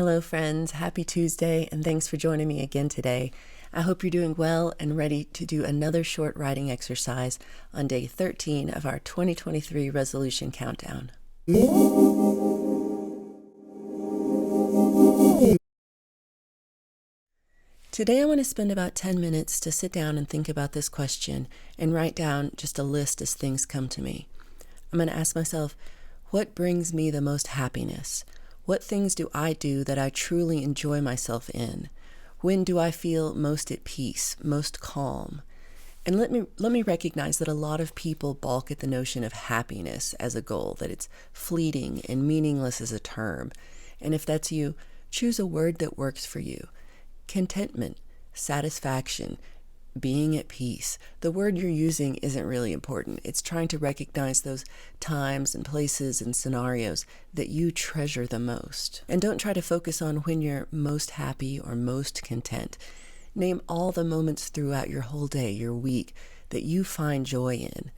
Hello, friends. Happy Tuesday, and thanks for joining me again today. I hope you're doing well and ready to do another short writing exercise on day 13 of our 2023 resolution countdown. Today, I want to spend about 10 minutes to sit down and think about this question and write down just a list as things come to me. I'm going to ask myself, what brings me the most happiness? What things do I do that I truly enjoy myself in? When do I feel most at peace, most calm? And let me recognize that a lot of people balk at the notion of happiness as a goal, that it's fleeting and meaningless as a term. And if that's you, choose a word that works for you. Contentment, satisfaction, being at peace. The word you're using isn't really important. It's trying to recognize those times and places and scenarios that you treasure the most. And don't try to focus on when you're most happy or most content. Name all the moments throughout your whole day, your week, that you find joy in.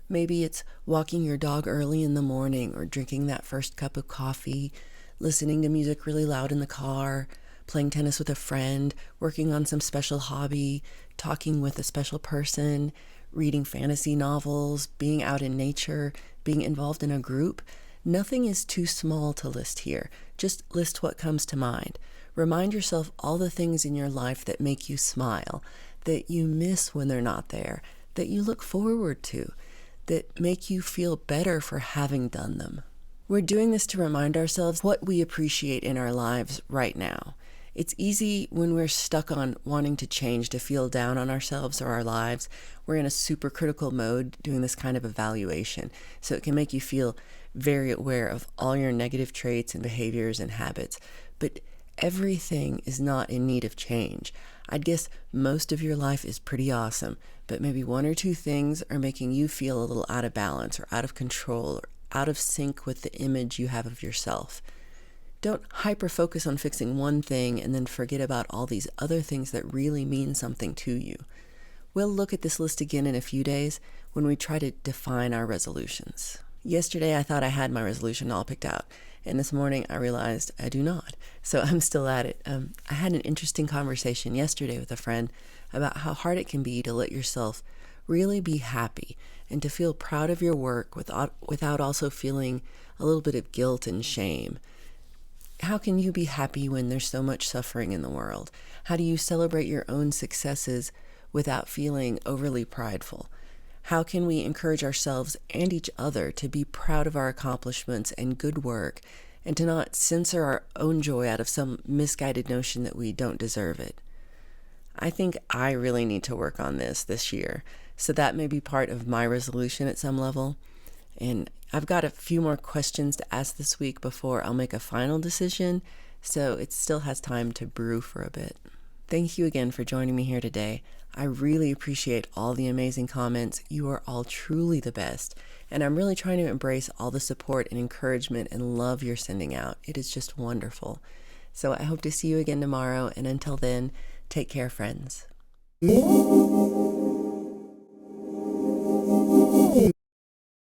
Maybe it's walking your dog early in the morning or drinking that first cup of coffee, listening to music really loud in the car, playing tennis with a friend, working on some special hobby, talking with a special person, reading fantasy novels, being out in nature, being involved in a group. Nothing is too small to list here. Just list what comes to mind. Remind yourself all the things in your life that make you smile, that you miss when they're not there, that you look forward to, that make you feel better for having done them. We're doing this to remind ourselves what we appreciate in our lives right now. It's easy when we're stuck on wanting to change to feel down on ourselves or our lives. We're in a super critical mode doing this kind of evaluation. So it can make you feel very aware of all your negative traits and behaviors and habits. But everything is not in need of change. I'd guess most of your life is pretty awesome, but maybe one or two things are making you feel a little out of balance or out of control or out of sync with the image you have of yourself. Don't hyper-focus on fixing one thing and then forget about all these other things that really mean something to you. We'll look at this list again in a few days when we try to define our resolutions. Yesterday, I thought I had my resolution all picked out, and this morning I realized I do not. So I'm still at it. I had an interesting conversation yesterday with a friend about how hard it can be to let yourself really be happy and to feel proud of your work without also feeling a little bit of guilt and shame. How can you be happy when there's so much suffering in the world? How do you celebrate your own successes without feeling overly prideful? How can we encourage ourselves and each other to be proud of our accomplishments and good work and to not censor our own joy out of some misguided notion that we don't deserve it? I think I really need to work on this year, so that may be part of my resolution at some level. And I've got a few more questions to ask this week before I'll make a final decision, so it still has time to brew for a bit. Thank you again for joining me here today. I really appreciate all the amazing comments. You are all truly the best, and I'm really trying to embrace all the support and encouragement and love you're sending out. It is just wonderful. So I hope to see you again tomorrow, and until then, take care, friends.